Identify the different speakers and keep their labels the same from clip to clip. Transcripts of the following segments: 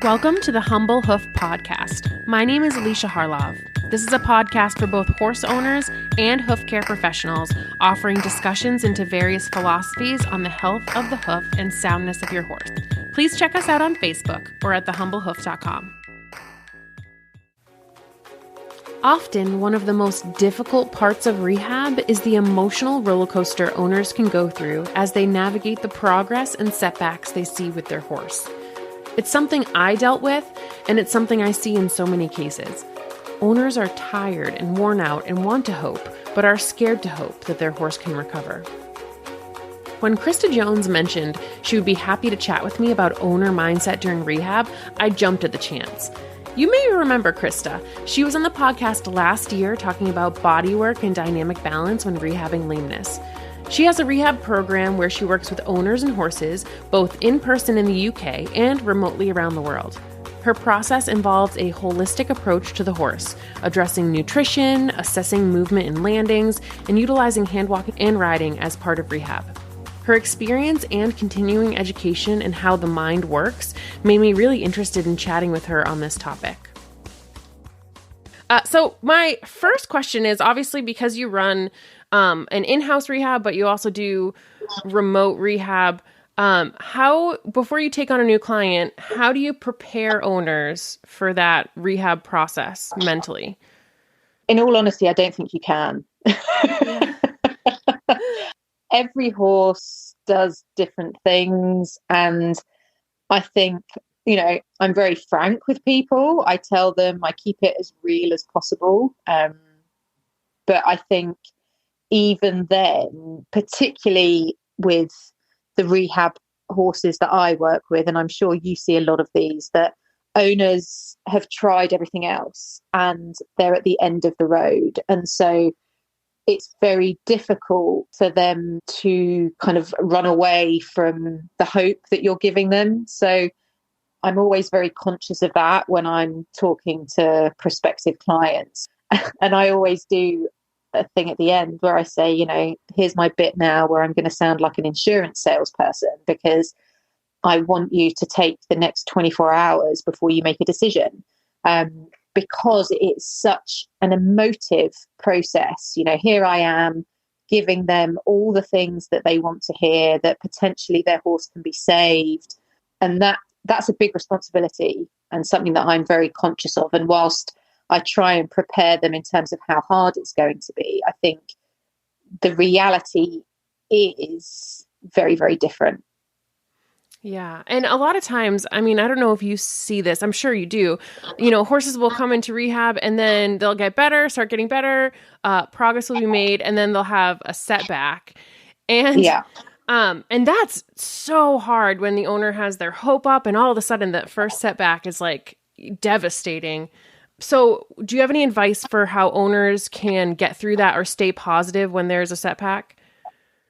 Speaker 1: Welcome to the Humble Hoof Podcast. My name is Alicia Harlov. This is a podcast for both horse owners and hoof care professionals, offering discussions into various philosophies on the health of the hoof and soundness of your horse. Please check us out on Facebook or at thehumblehoof.com. Often, one of the most difficult parts of rehab is the emotional roller coaster owners can go through as they navigate the progress and setbacks they see with their horse. It's something I dealt with, and it's something I see in so many cases. Owners are tired and worn out and want to hope, but are scared to hope that their horse can recover. When Krista Jones mentioned she would be happy to chat with me about owner mindset during rehab, I jumped at the chance. You may remember Krista. She was on the podcast last year talking about bodywork and dynamic balance when rehabbing lameness. She has a rehab program where she works with owners and horses, both in person in the UK and remotely around the world. Her process involves a holistic approach to the horse, addressing nutrition, assessing movement and landings, and utilizing hand walking and riding as part of rehab. Her experience and continuing education in how the mind works made me really interested in chatting with her on this topic. So my first question is, obviously, because you run an in-house rehab, but you also do remote rehab, how, before you take on a new client, how do you prepare owners for that rehab process mentally?
Speaker 2: In all honesty, I don't think you can.
Speaker 1: Yeah.
Speaker 2: Every horse does different things. And I think, I'm very frank with people. I tell them I keep it as real as possible. But I think even then, particularly with the rehab horses that I work with, and I'm sure you see a lot of these, that owners have tried everything else and they're at the end of the road. And so it's very difficult for them to kind of run away from the hope that you're giving them. So I'm always very conscious of that when I'm talking to prospective clients. And I always do a thing at the end where I say, here's my bit now where I'm going to sound like an insurance salesperson, because I want you to take the next 24 hours before you make a decision. Because it's such an emotive process. Here I am giving them all the things that they want to hear, that potentially their horse can be saved. And that's a big responsibility and something that I'm very conscious of. And whilst I try and prepare them in terms of how hard it's going to be, I think the reality is very, very different.
Speaker 1: Yeah. And a lot of times, I don't know if you see this, I'm sure you do, horses will come into rehab and then they'll get better, start getting better, progress will be made, and then they'll have a setback. And, and that's so hard when the owner has their hope up and all of a sudden that first setback is like devastating. So do you have any advice for how owners can get through that or stay positive when there's a setback?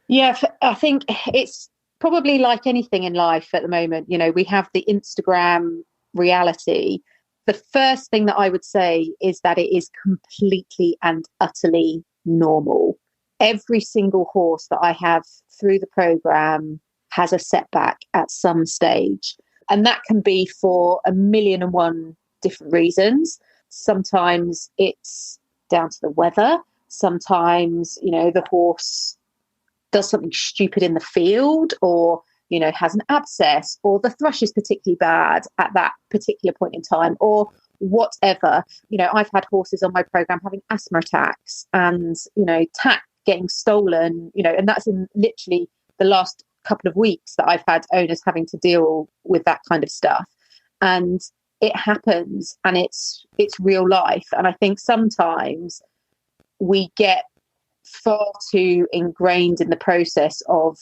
Speaker 2: Yeah, I think it's probably like anything in life at the moment. We have the Instagram reality. The first thing that I would say is that it is completely and utterly normal. Every single horse that I have through the program has a setback at some stage. And that can be for 1,000,001 different reasons. Sometimes it's down to the weather. Sometimes, the horse does something stupid in the field, or, has an abscess, or the thrush is particularly bad at that particular point in time, or whatever. I've had horses on my program having asthma attacks and, tack getting stolen, and that's in literally the last couple of weeks that I've had owners having to deal with that kind of stuff. And it happens, and it's real life. And I think sometimes we get far too ingrained in the process of,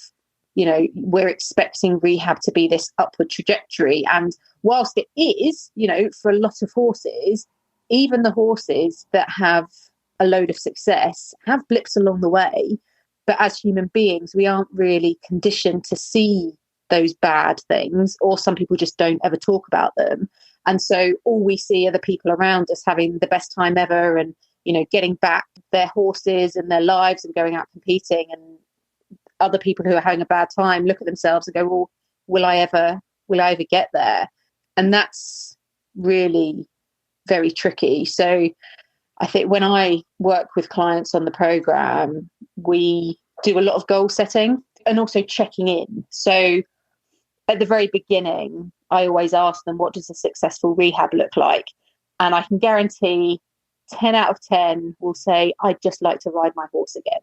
Speaker 2: we're expecting rehab to be this upward trajectory. And whilst it is, for a lot of horses, even the horses that have a load of success have blips along the way. But as human beings, we aren't really conditioned to see those bad things, or some people just don't ever talk about them. And so all we see are the people around us having the best time ever and, getting back their horses and their lives and going out competing. And other people who are having a bad time look at themselves and go, well, will I ever get there? And that's really very tricky. So I think when I work with clients on the program, we do a lot of goal setting and also checking in. So at the very beginning, I always ask them, what does a successful rehab look like? And I can guarantee 10 out of 10 will say, I'd just like to ride my horse again.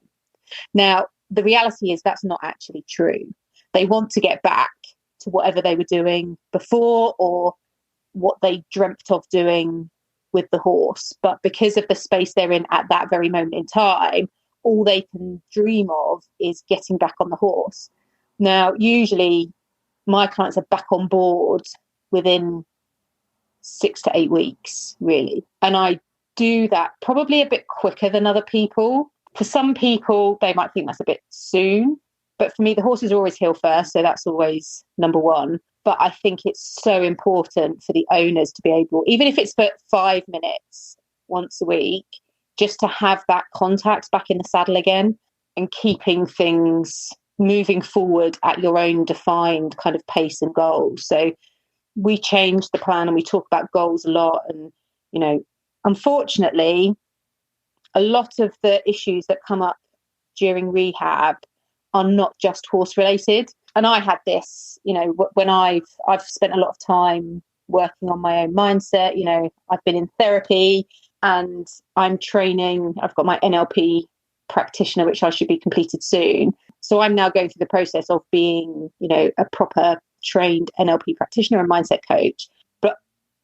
Speaker 2: Now, the reality is that's not actually true. They want to get back to whatever they were doing before or what they dreamt of doing with the horse. But because of the space they're in at that very moment in time, all they can dream of is getting back on the horse. Now, usually my clients are back on board within 6 to 8 weeks, really. And I do that probably a bit quicker than other people. For some people, they might think that's a bit soon. But for me, the horses always heal first. So that's always number one. But I think it's so important for the owners to be able, even if it's for 5 minutes once a week, just to have that contact back in the saddle again and keeping things moving forward at your own defined kind of pace and goals. So we change the plan and we talk about goals a lot. And, you know, unfortunately, a lot of the issues that come up during rehab are not just horse related. And I had this, you know, when I've spent a lot of time working on my own mindset. You know, I've been in therapy and I'm training. I've got my NLP practitioner, which I should be completed soon. So I'm now going through the process of being, you know, a proper trained NLP practitioner and mindset coach. But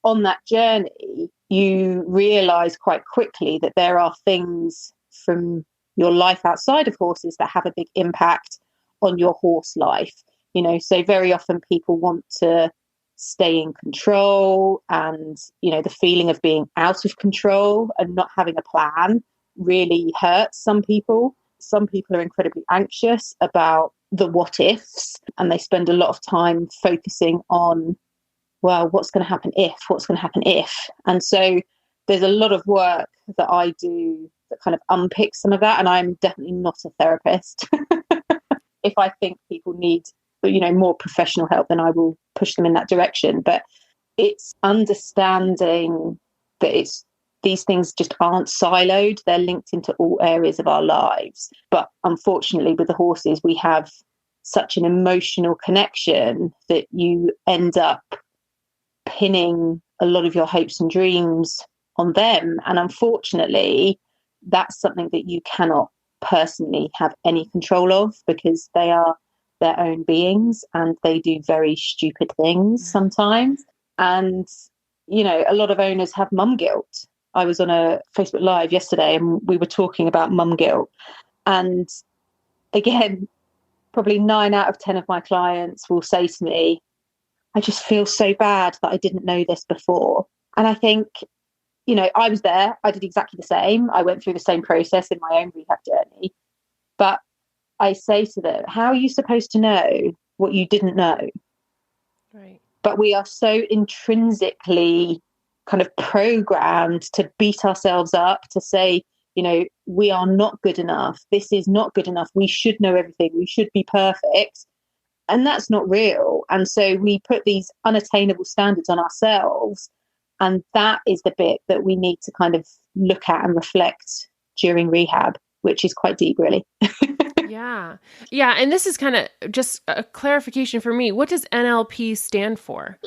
Speaker 2: on that journey, you realize quite quickly that there are things from your life outside of horses that have a big impact on your horse life. You know, so very often people want to stay in control, and, you know, the feeling of being out of control and not having a plan really hurts some people. Some people are incredibly anxious about the what ifs, and they spend a lot of time focusing on, well, what's going to happen if. And so there's a lot of work that I do that kind of unpicks some of that. And I'm definitely not a therapist. If I think people need, you know, more professional help, then I will push them in that direction. But it's understanding that these things just aren't siloed. They're linked into all areas of our lives. But unfortunately, with the horses, we have such an emotional connection that you end up pinning a lot of your hopes and dreams on them. And unfortunately, that's something that you cannot personally have any control of, because they are their own beings and they do very stupid things sometimes. And, you know, a lot of owners have mum guilt. I was on a Facebook Live yesterday and we were talking about mum guilt. And again, probably 9 out of 10 of my clients will say to me, I just feel so bad that I didn't know this before. And I think, you know, I was there. I did exactly the same. I went through the same process in my own rehab journey. But I say to them, how are you supposed to know what you didn't know?
Speaker 1: Right.
Speaker 2: But we are so intrinsically kind of programmed to beat ourselves up, to say, you know, we are not good enough. This is not good enough. We should know everything. We should be perfect. And that's not real. And so we put these unattainable standards on ourselves. And that is the bit that we need to kind of look at and reflect during rehab, which is quite deep, really.
Speaker 1: Yeah. Yeah. And this is kind of just a clarification for me. What does NLP stand for?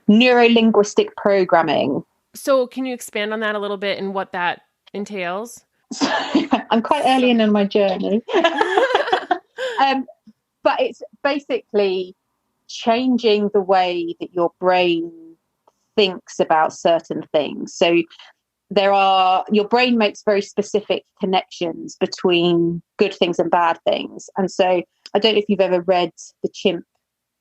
Speaker 2: Neuro-linguistic programming.
Speaker 1: So can you expand on that a little bit and what that entails?
Speaker 2: I'm quite early in my journey. But it's basically changing the way that your brain thinks about certain things. So your brain makes very specific connections between good things and bad things. And so I don't know if you've ever read The Chimp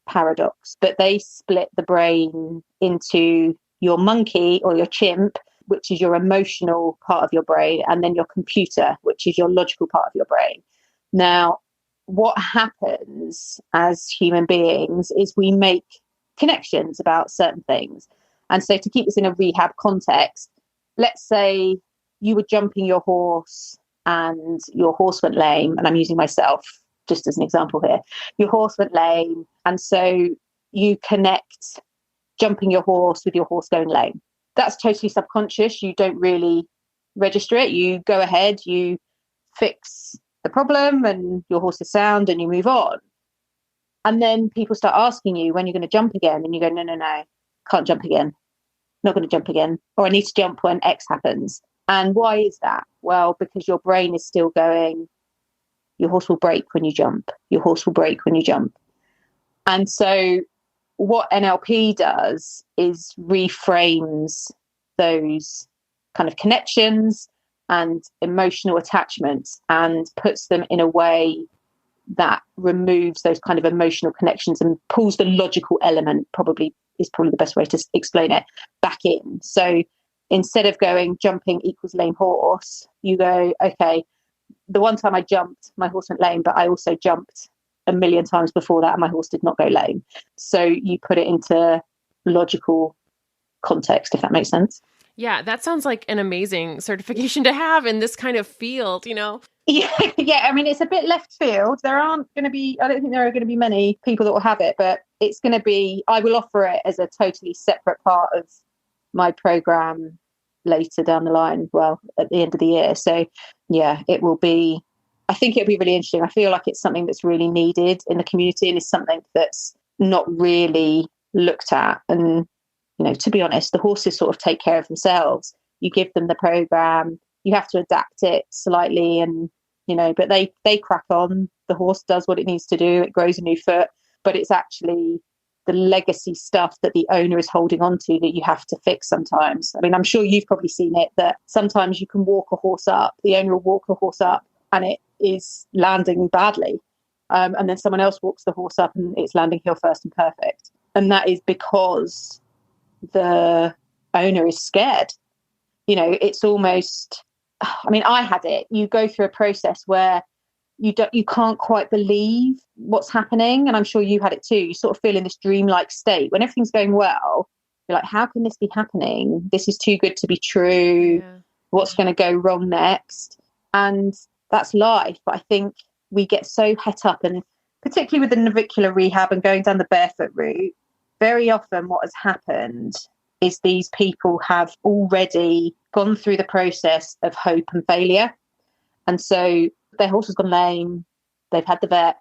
Speaker 2: Paradox, but they split the brain into your monkey or your chimp, which is your emotional part of your brain, and then your computer, which is your logical part of your brain. Now, what happens as human beings is we make connections about certain things. And so to keep this in a rehab context, let's say you were jumping your horse and your horse went lame, and I'm using myself just as an example here. Your horse went lame, and so you connect jumping your horse with your horse going lame. That's totally subconscious. You don't really register it. You go ahead, you fix the problem and your horse is sound and you move on. And then people start asking you when you're going to jump again. And you go, no, can't jump again. Not going to jump again. Or I need to jump when X happens. And why is that? Well, because your brain is still going, your horse will break when you jump. Your horse will break when you jump. And so what NLP does is reframes those kind of connections and emotional attachments and puts them in a way that removes those kind of emotional connections and pulls the logical element, probably the best way to explain it, back in. So instead of going jumping equals lame horse, you go, okay, the one time I jumped, my horse went lame, but I also jumped a million times before that and my horse did not go lame. So you put it into logical context, if that makes sense.
Speaker 1: Yeah, that sounds like an amazing certification to have in this kind of field, you know?
Speaker 2: Yeah. I mean, it's a bit left field. I don't think there are going to be many people that will have it, but it's going to be, I will offer it as a totally separate part of my program later down the line, well, at the end of the year. So yeah, I think it'll be really interesting. I feel like it's something that's really needed in the community and is something that's not really looked at. And, you know, to be honest, the horses sort of take care of themselves. You give them the program, you have to adapt it slightly and, you know, but they crack on. The horse does what it needs to do. It grows a new foot, but it's actually the legacy stuff that the owner is holding on to that you have to fix sometimes. I mean, I'm sure you've probably seen it, that sometimes you can walk a horse up, the owner will walk the horse up and it is landing badly. And then someone else walks the horse up and it's landing heel first and perfect. And that is because the owner is scared. You know, it's almost, I mean, I had it. You go through a process where you can't quite believe what's happening. And I'm sure you had it too. You sort of feel in this dreamlike state when everything's going well. You're like, how can this be happening? This is too good to be true. Yeah. What's going to go wrong next? And that's life. But I think we get so het up, and particularly with the navicular rehab and going down the barefoot route, very often what has happened is these people have already gone through the process of hope and failure. And so their horse has gone lame, they've had the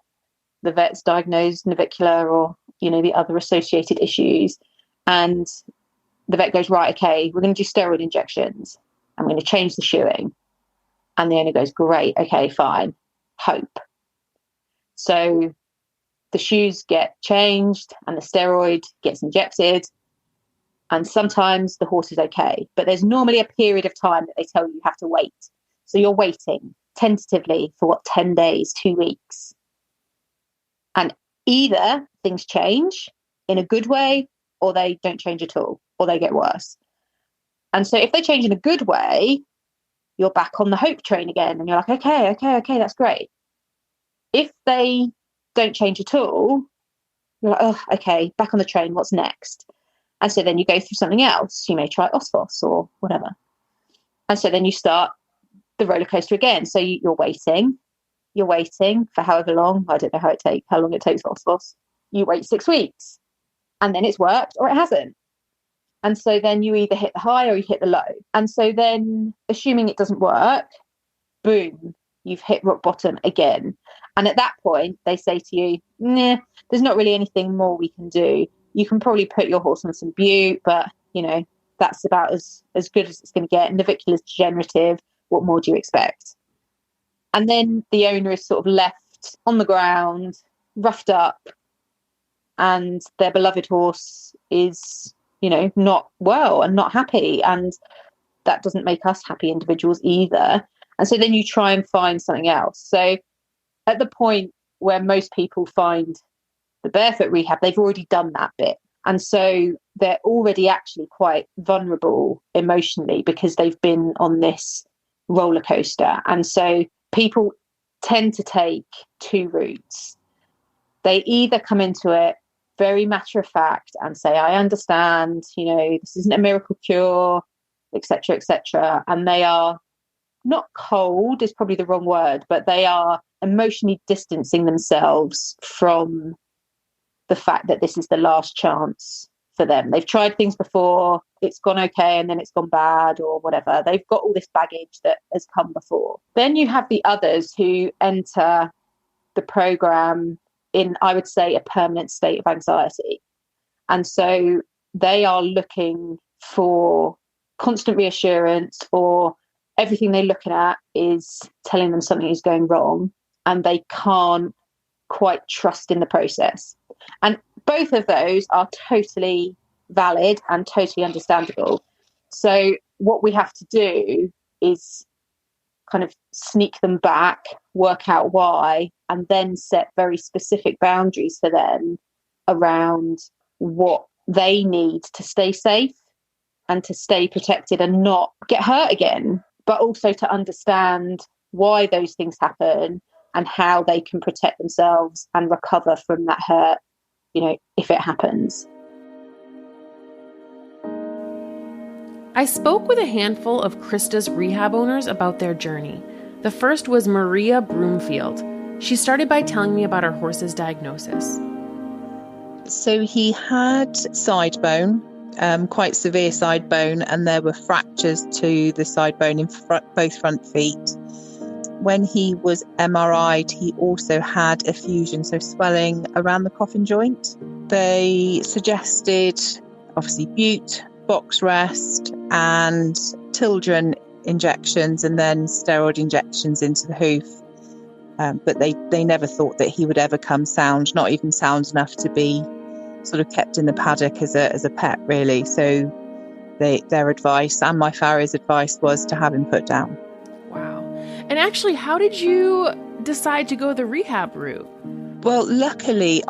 Speaker 2: vet's diagnosed navicular or, you know, the other associated issues. And the vet goes, right, okay, we're going to do steroid injections. I'm going to change the shoeing. And the owner goes, great, okay, fine, hope. So the shoes get changed and the steroid gets injected. And sometimes the horse is okay, but there's normally a period of time that they tell you have to wait. So you're waiting tentatively for 10 days, 2 weeks. And either things change in a good way or they don't change at all, or they get worse. And so if they change in a good way, you're back on the hope train again. And you're like, okay, that's great. If they don't change at all, you're like, oh, okay, back on the train, what's next? And so then you go through something else. You may try Osphos or whatever. And so then you start the roller coaster again. So you're waiting for however long. I don't know how long it takes for Osphos. You wait 6 weeks and then it's worked or it hasn't. And so then you either hit the high or you hit the low. And so then, assuming it doesn't work, boom, you've hit rock bottom again. And at that point, they say to you, nah, there's not really anything more we can do. You can probably put your horse on some bute, but, you know, that's about as good as it's going to get. Navicular's degenerative. What more do you expect? And then the owner is sort of left on the ground, roughed up, and their beloved horse is, you know, not well and not happy. And that doesn't make us happy individuals either. And so then you try and find something else. So at the point where most people find the barefoot rehab, they've already done that bit. And so they're already actually quite vulnerable emotionally because they've been on this roller coaster. And so people tend to take two routes. They either come into it very matter of fact and say, I understand, you know, this isn't a miracle cure, etc., etc. And they are not cold is probably the wrong word, but they are emotionally distancing themselves from the fact that this is the last chance for them. They've tried things before, it's gone okay, and then it's gone bad or whatever. They've got all this baggage that has come before. Then you have the others who enter the program in, I would say, a permanent state of anxiety. And so they are looking for constant reassurance, or everything they're looking at is telling them something is going wrong, and they can't quite trust in the process. And both of those are totally valid and totally understandable. So what we have to do is kind of sneak them back, work out why, and then set very specific boundaries for them around what they need to stay safe and to stay protected and not get hurt again, but also to understand why those things happen and how they can protect themselves and recover from that hurt, if it happens.
Speaker 1: I spoke with a handful of Krista's rehab owners about their journey. The first was Maria Broomfield. She started by telling me about her horse's diagnosis.
Speaker 3: So he had side bone, quite severe side bone, and there were fractures to the side bone in both front feet. When he was MRI'd, he also had effusion, so swelling around the coffin joint. They suggested, obviously, bute, box rest, and Tildren injections, and then steroid injections into the hoof. But they never thought that he would ever come sound, not even sound enough to be sort of kept in the paddock as a pet, really. So their advice, and my farrier's advice, was to have him put down.
Speaker 1: Wow. And actually, how did you decide to go the rehab route?
Speaker 3: Well, luckily,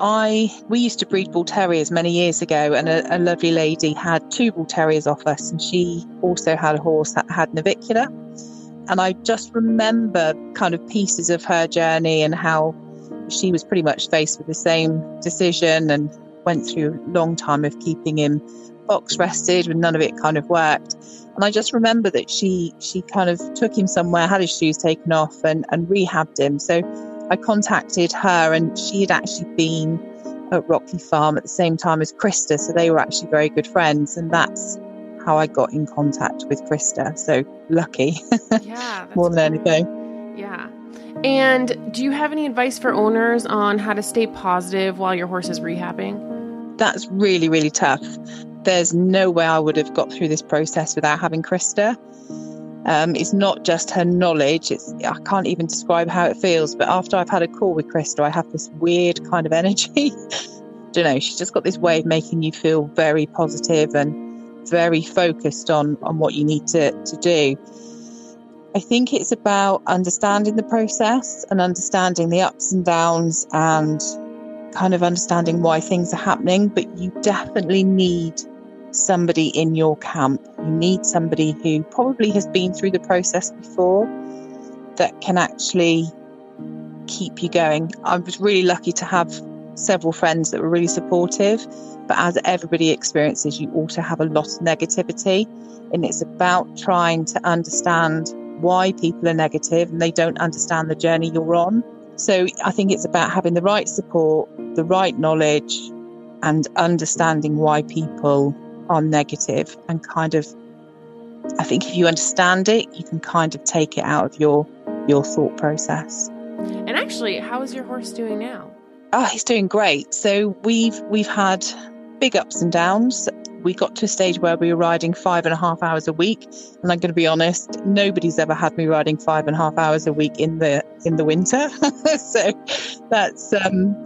Speaker 3: we used to breed bull terriers many years ago, and a lovely lady had 2 bull terriers off us, and she also had a horse that had navicular. And I just remember kind of pieces of her journey and how she was pretty much faced with the same decision and went through a long time of keeping him box rested, and none of it kind of worked. And I just remember that she kind of took him somewhere, had his shoes taken off, and rehabbed him. So I contacted her, and she had actually been at Rockley Farm at the same time as Krista. So they were actually very good friends. And that's how I got in contact with Krista. So lucky.
Speaker 1: Yeah.
Speaker 3: More than anything.
Speaker 1: Yeah. And do you have any advice for owners on how to stay positive while your horse is rehabbing?
Speaker 3: That's really, really tough. There's no way I would have got through this process without having Krista. It's not just her knowledge. I can't even describe how it feels. But after I've had a call with Krista, I have this weird kind of energy. Don't know. She's just got this way of making you feel very positive and very focused on what you need to do. I think it's about understanding the process and understanding the ups and downs and kind of understanding why things are happening. But you definitely need somebody in your camp. You need somebody who probably has been through the process before that can actually keep you going. I was really lucky to have several friends that were really supportive, but as everybody experiences, you also have a lot of negativity, and it's about trying to understand why people are negative and they don't understand the journey you're on. So I think it's about having the right support, the right knowledge, and understanding why people are negative, and kind of, I think if you understand it, you can kind of take it out of your thought process.
Speaker 1: And actually, how is your horse doing now?
Speaker 3: Oh, he's doing great. So we've had big ups and downs. We got to a stage where we were riding 5.5 hours a week, and I'm going to be honest, nobody's ever had me riding 5.5 hours a week in the winter. So that's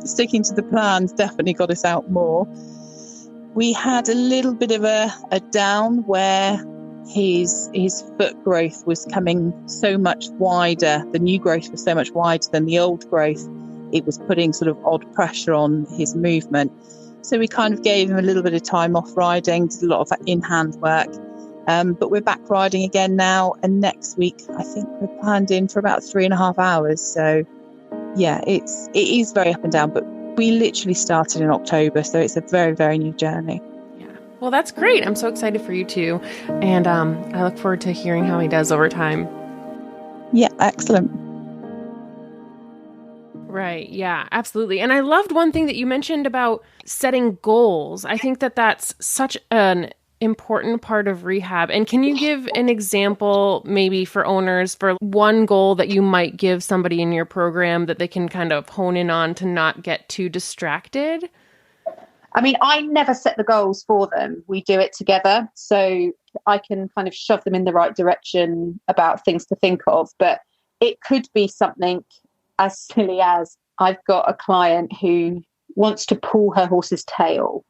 Speaker 3: sticking to the plans definitely got us out more. We had a little bit of a down where his foot growth was coming so much wider. The new growth was so much wider than the old growth. It was putting sort of odd pressure on his movement. So we kind of gave him a little bit of time off riding, did a lot of in-hand work. But we're back riding again now. And next week, I think we're planned in for about 3.5 hours. So yeah, it is very up and down, but we literally started in October. So it's a very, very new journey.
Speaker 1: Yeah. Well, that's great. I'm so excited for you too. And I look forward to hearing how he does over time.
Speaker 3: Yeah, excellent.
Speaker 1: Right. Right. Yeah, absolutely. And I loved one thing that you mentioned about setting goals. I think that that's such an important part of rehab. And can you give an example maybe for owners for one goal that you might give somebody in your program that they can kind of hone in on to not get too distracted?
Speaker 2: I mean, I never set the goals for them. We do it together. So I can kind of shove them in the right direction about things to think of. But it could be something as silly as, I've got a client who wants to pull her horse's tail,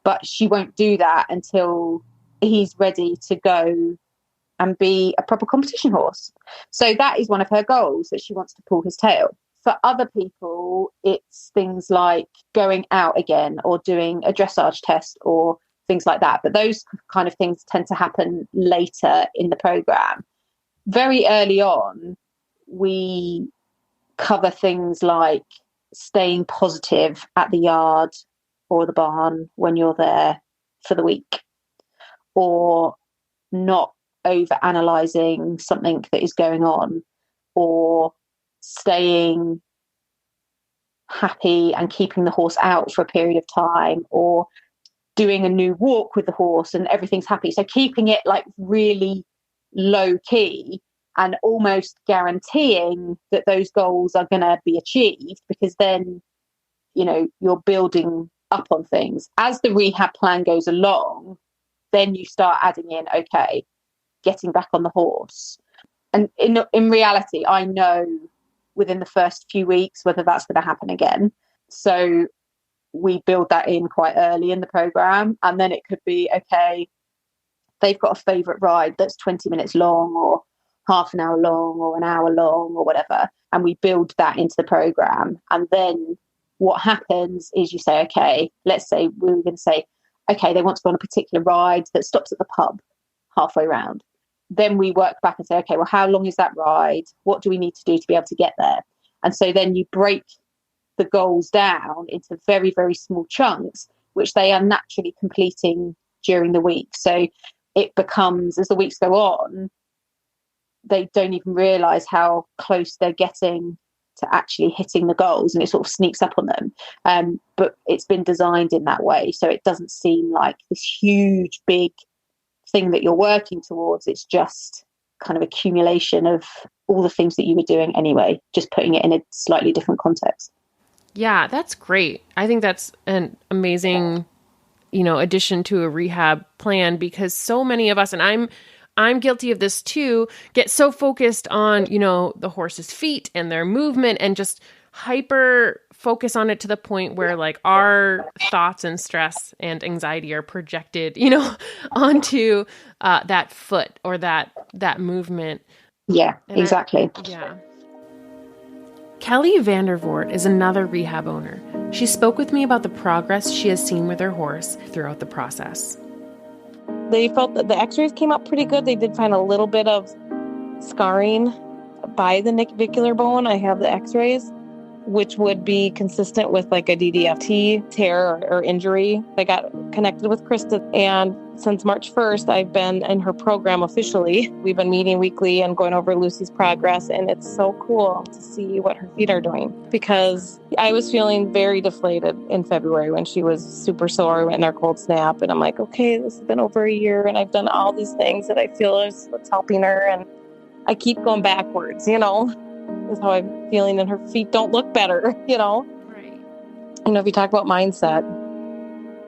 Speaker 2: but she won't do that until he's ready to go and be a proper competition horse. So that is one of her goals, that she wants to pull his tail. For other people, it's things like going out again or doing a dressage test or things like that. But those kind of things tend to happen later in the program. Very early on, we cover things like staying positive at the yard or the barn when you're there for the week, or not over analysing something that is going on, or staying happy and keeping the horse out for a period of time, or doing a new walk with the horse and everything's happy. So keeping it like really low key and almost guaranteeing that those goals are going to be achieved, because then, you know, you're building up on things. As the rehab plan goes along, then you start adding in, okay, getting back on the horse. And in reality, I know within the first few weeks whether that's going to happen again. So we build that in quite early in the program. And then it could be, okay, they've got a favourite ride that's 20 minutes long or half an hour long or an hour long or whatever. And we build that into the program. And then what happens is you say, okay, let's say we were going to say, okay, they want to go on a particular ride that stops at the pub halfway round. Then we work back and say, okay, well, how long is that ride? What do we need to do to be able to get there? And so then you break the goals down into very, very small chunks, which they are naturally completing during the week. So it becomes, as the weeks go on, they don't even realise how close they're getting to actually hitting the goals, and it sort of sneaks up on them. But it's been designed in that way, so it doesn't seem like this huge, big thing that you're working towards. It's just kind of accumulation of all the things that you were doing anyway, just putting it in a slightly different context.
Speaker 1: Yeah, that's great. I think that's an amazing, addition to a rehab plan, because so many of us, and I'm guilty of this too, get so focused on, the horse's feet and their movement and just hyper focus on it to the point where like our thoughts and stress and anxiety are projected, onto that foot or that movement.
Speaker 2: Yeah, and exactly.
Speaker 1: Kelly Vandervoort is another rehab owner. She spoke with me about the progress she has seen with her horse throughout the process.
Speaker 4: They felt that the x-rays came up pretty good. They did find a little bit of scarring by the navicular bone. I have the x-rays, which would be consistent with like a DDFT tear or injury. I got connected with Krista, and since March 1st, I've been in her program officially. We've been meeting weekly and going over Lucy's progress, and it's so cool to see what her feet are doing, because I was feeling very deflated in February when she was super sore in our cold snap, and I'm like, okay, this has been over a year, and I've done all these things that I feel is what's helping her, and I keep going backwards, is how I'm feeling, and her feet don't look better,
Speaker 1: Right.
Speaker 4: If you talk about mindset,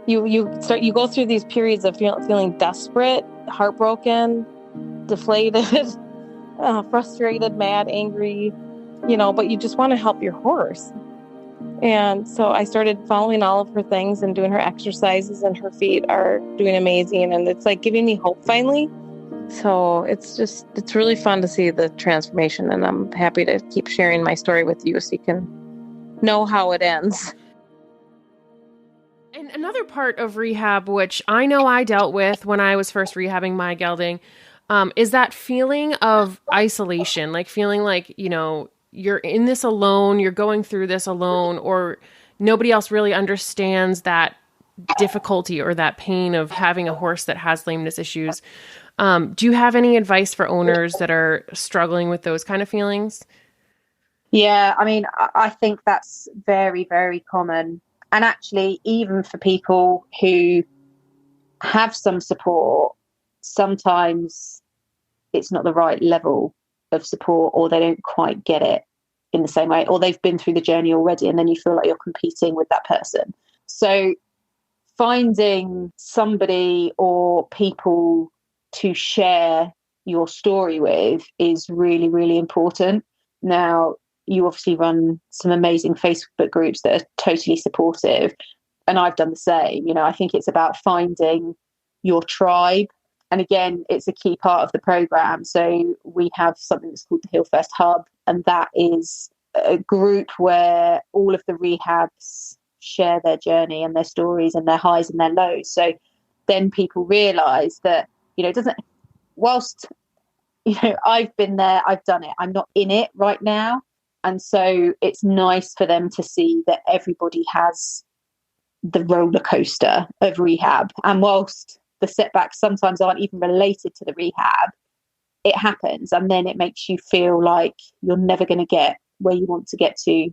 Speaker 4: you go through these periods of feeling desperate, heartbroken, deflated, frustrated, mad, angry, but you just want to help your horse. And so I started following all of her things and doing her exercises, and her feet are doing amazing. And it's like giving me hope finally. So it's really fun to see the transformation, and I'm happy to keep sharing my story with you so you can know how it ends.
Speaker 1: And another part of rehab, which I know I dealt with when I was first rehabbing my gelding, is that feeling of isolation, like feeling like, you're in this alone, you're going through this alone, or nobody else really understands that difficulty or that pain of having a horse that has lameness issues. Do you have any advice for owners that are struggling with those kind of feelings?
Speaker 2: Yeah, I mean, I think that's very, very common. And actually, even for people who have some support, sometimes it's not the right level of support, or they don't quite get it in the same way, or they've been through the journey already, and then you feel like you're competing with that person. So finding somebody or people to share your story with is really, really important. Now, you obviously run some amazing Facebook groups that are totally supportive, and I've done the same. You know, I think it's about finding your tribe. And again, it's a key part of the program. So we have something that's called the Heal First Hub, and that is a group where all of the rehabs share their journey and their stories and their highs and their lows. So then people realize that, you know, it doesn't, whilst, you know, I've been there, I've done it, I'm not in it right now. And so it's nice for them to see that everybody has the roller coaster of rehab. And whilst the setbacks sometimes aren't even related to the rehab, it happens. And then it makes you feel like you're never going to get where you want to get to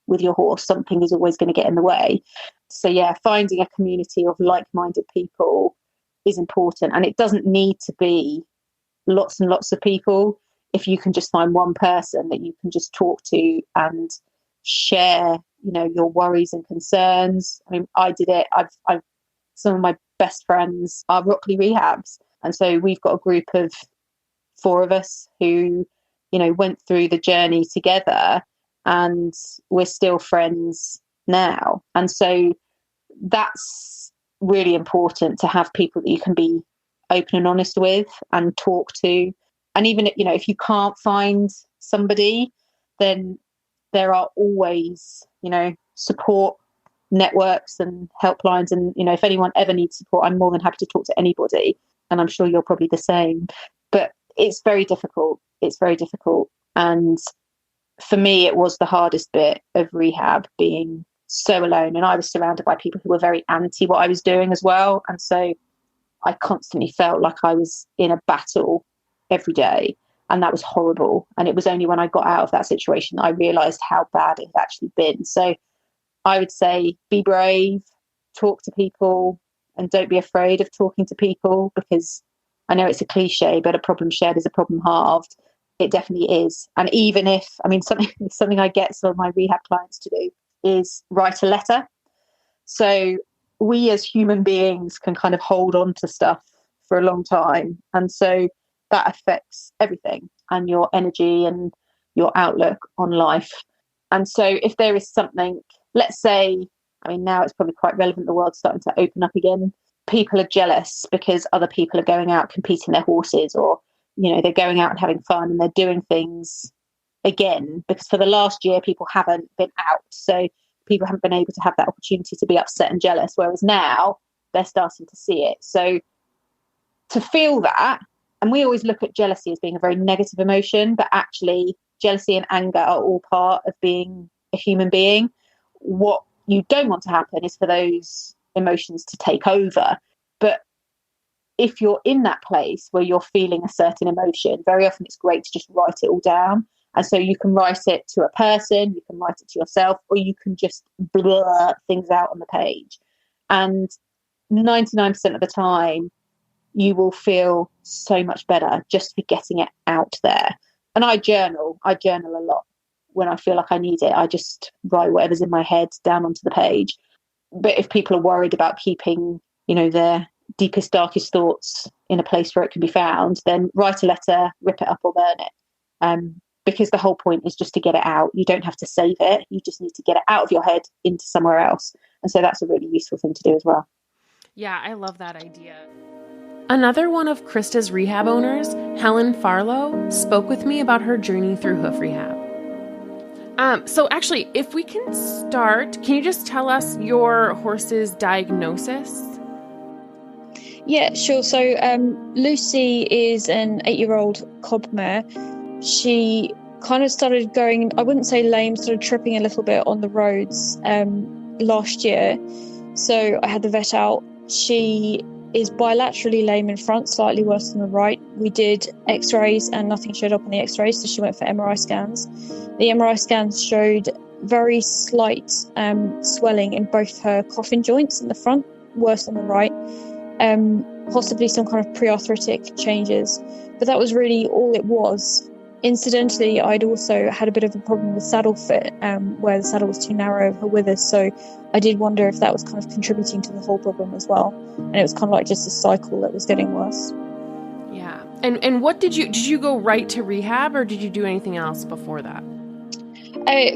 Speaker 2: with your horse. Something is always going to get in the way. So yeah, finding a community of like-minded people is important. And it doesn't need to be lots and lots of people. If you can just find one person that you can just talk to and share, you know, your worries and concerns. I mean, I did it. I've some of my best friends are Rockley rehabs. And so we've got a group of 4 of us who, you know, went through the journey together, and we're still friends now. And so that's really important, to have people that you can be open and honest with and talk to. And even, you know, if you can't find somebody, then there are always, you know, support networks and helplines. And, you know, if anyone ever needs support, I'm more than happy to talk to anybody. And I'm sure you're probably the same. But it's very difficult. It's very difficult. And for me, it was the hardest bit of rehab, being so alone. And I was surrounded by people who were very anti what I was doing as well. And so I constantly felt like I was in a battle every day. And that was horrible. And it was only when I got out of that situation that I realised how bad it had actually been. So I would say, be brave, talk to people, and don't be afraid of talking to people, because I know it's a cliche, but a problem shared is a problem halved. It definitely is. And even if, I mean, something I get some of my rehab clients to do is write a letter. So we as human beings can kind of hold on to stuff for a long time. And so that affects everything, and your energy and your outlook on life. And so if there is something, let's say, I mean, now it's probably quite relevant, the world's starting to open up again. People are jealous because other people are going out competing their horses, or, you know, they're going out and having fun and they're doing things again, because for the last year, people haven't been out. So people haven't been able to have that opportunity to be upset and jealous, whereas now they're starting to see it. So to feel that, and we always look at jealousy as being a very negative emotion, but actually jealousy and anger are all part of being a human being. What you don't want to happen is for those emotions to take over. But if you're in that place where you're feeling a certain emotion, very often it's great to just write it all down. And so you can write it to a person, you can write it to yourself, or you can just blur things out on the page. And 99% of the time, you will feel so much better just for getting it out there. And I journal a lot. When I feel like I need it, I just write whatever's in my head down onto the page. But if people are worried about keeping, you know, their deepest, darkest thoughts in a place where it can be found, then write a letter, rip it up or burn it. Because the whole point is just to get it out. You don't have to save it. You just need to get it out of your head into somewhere else. And so that's a really useful thing to do as well.
Speaker 1: Yeah, I love that idea. Another one of Krista's rehab owners, Helen Farlow, spoke with me about her journey through Hoof Rehab. So actually, if we can start, can you just tell us your horse's diagnosis?
Speaker 5: Yeah, sure. So Lucy is an 8-year-old cob mare. She kind of started going, I wouldn't say lame, started tripping a little bit on the roads last year. So I had the vet out. She is bilaterally lame in front, slightly worse than the right. We did x-rays and nothing showed up on the x-rays, so she went for MRI scans. The MRI scans showed very slight swelling in both her coffin joints in the front, worse than the right, possibly some kind of pre-arthritic changes, but that was really all it was. Incidentally, I'd also had a bit of a problem with saddle fit, where the saddle was too narrow of her withers, so I did wonder if that was kind of contributing to the whole problem as well, and it was kind of like just a cycle that was getting worse.
Speaker 1: Yeah. And what did you go right to rehab, or did you do anything else before that?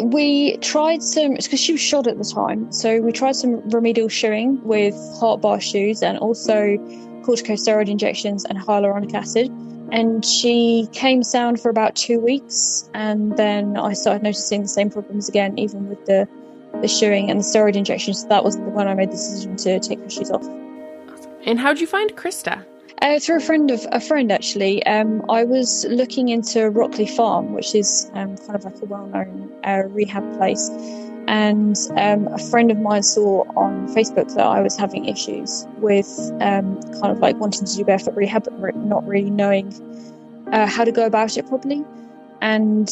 Speaker 5: We tried some, because she was shot at the time, so we tried some remedial shoeing with heart bar shoes and also corticosteroid injections and hyaluronic acid. And she came sound for about 2 weeks, and then I started noticing the same problems again, even with the shoeing and the steroid injections. So that was when I made the decision to take her shoes off.
Speaker 1: Awesome. And how'd you find Krista?
Speaker 5: Through a friend actually. I was looking into Rockley Farm, which is kind of like a well-known rehab place, and a friend of mine saw on Facebook that I was having issues with kind of like wanting to do barefoot rehab, but not really knowing how to go about it properly. And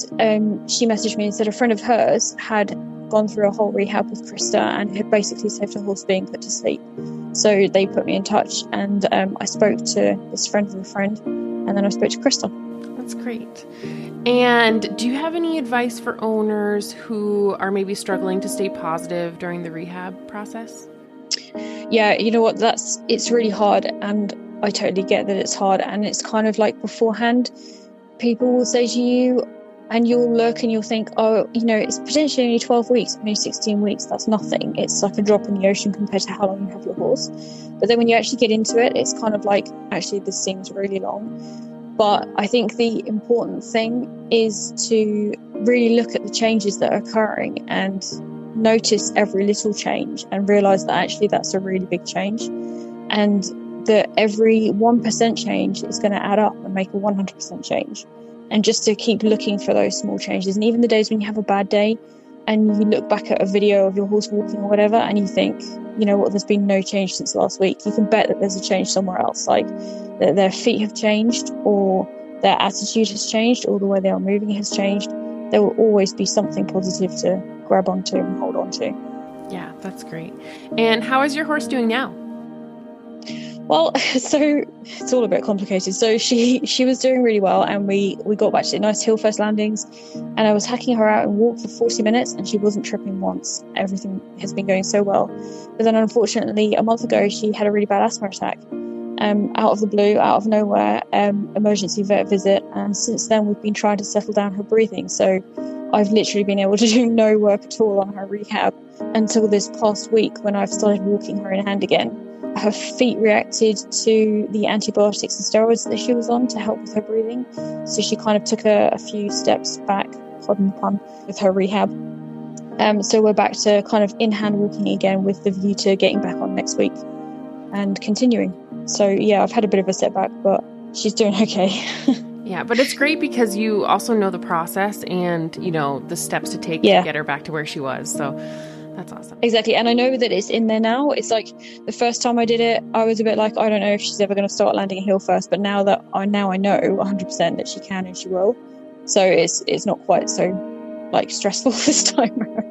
Speaker 5: she messaged me and said a friend of hers had gone through a whole rehab with Krista and had basically saved her horse being put to sleep. So they put me in touch, and I spoke to this friend of a friend, and then I spoke to Krista.
Speaker 1: That's great. And do you have any advice for owners who are maybe struggling to stay positive during the rehab process?
Speaker 5: Yeah, you know what, it's really hard, and I totally get that it's hard, and it's kind of like beforehand, people will say to you, and you'll look and you'll think, oh, you know, it's potentially only 12 weeks, only 16 weeks, that's nothing. It's like a drop in the ocean compared to how long you have your horse. But then when you actually get into it, it's kind of like, actually, this seems really long. But I think the important thing is to really look at the changes that are occurring and notice every little change and realise that actually that's a really big change. And that every 1% change is going to add up and make a 100% change. And just to keep looking for those small changes. And even the days when you have a bad day and you look back at a video of your horse walking or whatever and you think, you know what, there's been no change since last week, you can bet that there's a change somewhere else. Like their feet have changed, or their attitude has changed, or the way they are moving has changed. There will always be something positive to grab onto and hold on to.
Speaker 1: Yeah, that's great. And how is your horse doing now?
Speaker 5: Well, so it's all a bit complicated. So she was doing really well, and we got back to nice hill first landings, and I was hacking her out and walked for 40 minutes and she wasn't tripping once. Everything has been going so well. But then unfortunately a month ago she had a really bad asthma attack, out of the blue, out of nowhere, emergency vet visit, and since then we've been trying to settle down her breathing. So I've literally been able to do no work at all on her rehab until this past week when I've started walking her in hand again. Her feet reacted to the antibiotics and steroids that she was on to help with her breathing. So she kind of took a few steps back, pardon the pun, with her rehab. So we're back to kind of in-hand walking again with the view to getting back on next week and continuing. So yeah, I've had a bit of a setback, but she's doing okay.
Speaker 1: Yeah, but it's great because you also know the process and, you know, the steps to take to get her back to where she was. So that's awesome.
Speaker 5: Exactly. And I know that it's in there now. It's like the first time I did it, I was a bit like, I don't know if she's ever going to start landing a hill first. But now I know 100% that she can and she will. So it's not quite so like stressful this time around.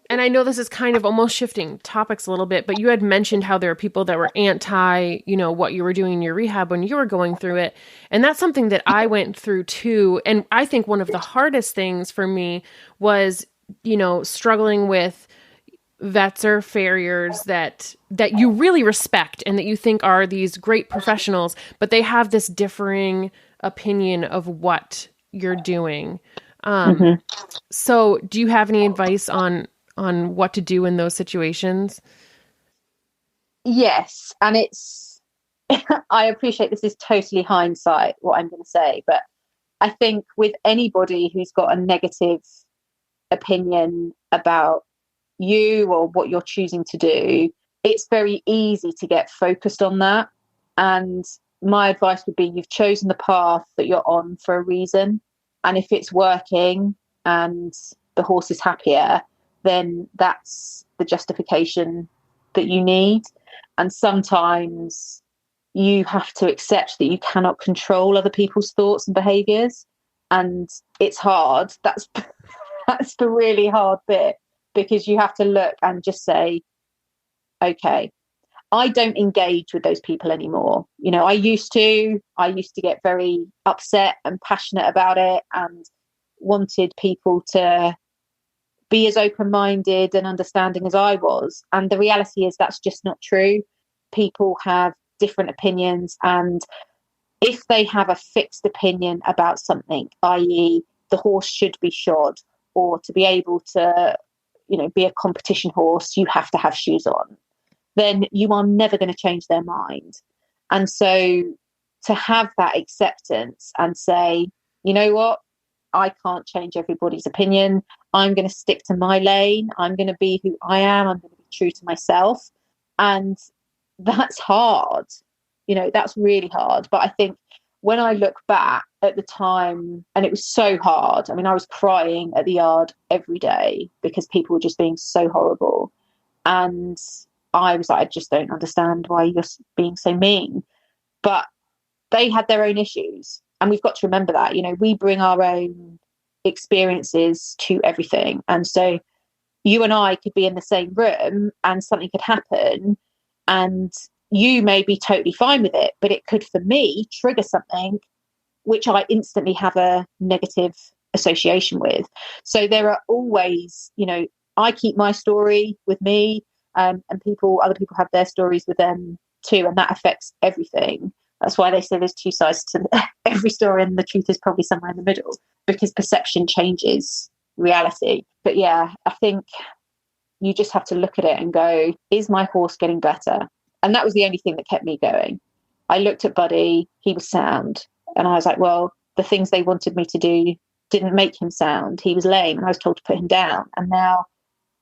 Speaker 1: And I know this is kind of almost shifting topics a little bit, but you had mentioned how there are people that were anti, you know, what you were doing in your rehab when you were going through it. And that's something that I went through too. And I think one of the hardest things for me was, you know, struggling with vets or farriers that you really respect and that you think are these great professionals, but they have this differing opinion of what you're doing. So do you have any advice on what to do in those situations?
Speaker 2: Yes. And it's, I appreciate this is totally hindsight, what I'm going to say, but I think with anybody who's got a negative opinion about you or what you're choosing to do, it's very easy to get focused on that. And my advice would be you've chosen the path that you're on for a reason. And if it's working and the horse is happier, then that's the justification that you need. And sometimes you have to accept that you cannot control other people's thoughts and behaviours. And it's hard. That's the really hard bit, because you have to look and just say, okay, I don't engage with those people anymore. You know, I used to get very upset and passionate about it and wanted people to be as open-minded and understanding as I was. And the reality is that's just not true. People have different opinions, and if they have a fixed opinion about something, i.e. the horse should be shod, or to be able to, you know, be a competition horse, you have to have shoes on, then you are never going to change their mind. And so to have that acceptance and say, you know what, I can't change everybody's opinion. I'm going to stick to my lane. I'm going to be who I am. I'm going to be true to myself. And that's hard. You know, that's really hard. But I think when I look back at the time, and it was so hard. I mean, I was crying at the yard every day because people were just being so horrible. And I was like, I just don't understand why you're being so mean. But they had their own issues. And we've got to remember that, you know, we bring our own experiences to everything. And so you and I could be in the same room and something could happen and you may be totally fine with it, but it could, for me, trigger something which I instantly have a negative association with. So there are always, you know, I keep my story with me, and other people have their stories with them too, and that affects everything. That's why they say there's two sides to every story, and the truth is probably somewhere in the middle, because perception changes reality. But yeah, I think you just have to look at it and go, is my horse getting better? And that was the only thing that kept me going. I looked at Buddy, he was sound. And I was like, well, the things they wanted me to do didn't make him sound. He was lame and I was told to put him down. And now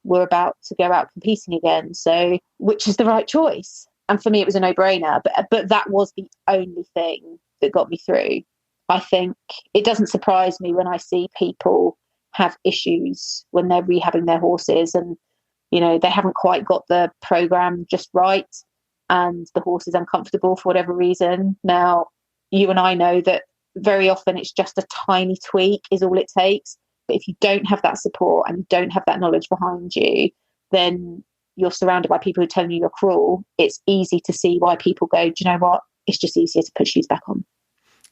Speaker 2: we're about to go out competing again. So which is the right choice? And for me, it was a no-brainer. But that was the only thing that got me through. I think it doesn't surprise me when I see people have issues when they're rehabbing their horses and, you know, they haven't quite got the program just right and the horse is uncomfortable for whatever reason. Now, you and I know that very often it's just a tiny tweak is all it takes. But if you don't have that support and you don't have that knowledge behind you, then you're surrounded by people who are telling you you're cruel. It's easy to see why people go, do you know what? It's just easier to put shoes back on.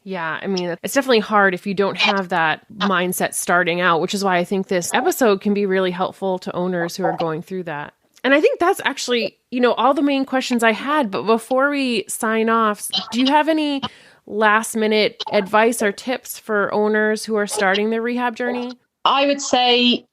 Speaker 1: Yeah, I mean, it's definitely hard if you don't have that mindset starting out, which is why I think this episode can be really helpful to owners who are going through that. And I think that's actually, you know, all the main questions I had. But before we sign off, do you have any last minute advice or tips for owners who are starting their rehab journey?
Speaker 2: I would say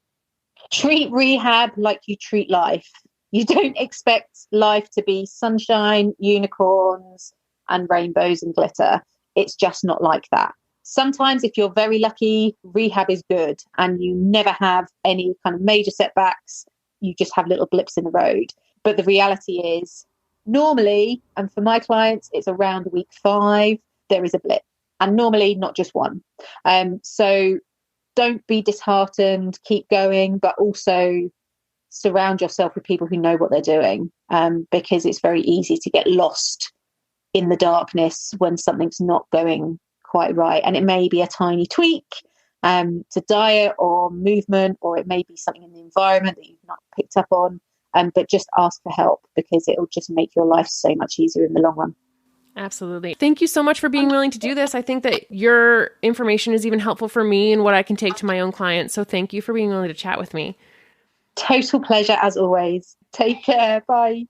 Speaker 2: treat rehab like you treat life. You don't expect life to be sunshine, unicorns, and rainbows and glitter. It's just not like that. Sometimes if you're very lucky, rehab is good and you never have any kind of major setbacks. You just have little blips in the road. But the reality is normally, and for my clients, it's around week 5, there is a blip, and normally not just one. So don't be disheartened, keep going, but also surround yourself with people who know what they're doing, because it's very easy to get lost in the darkness when something's not going quite right. And it may be a tiny tweak to diet or movement, or it may be something in the environment that you've not picked up on, but just ask for help, because it'll just make your life so much easier in the long run.
Speaker 1: Absolutely. Thank you so much for being willing to do this. I think that your information is even helpful for me and what I can take to my own clients. So thank you for being willing to chat with me.
Speaker 2: Total pleasure as always. Take care. Bye.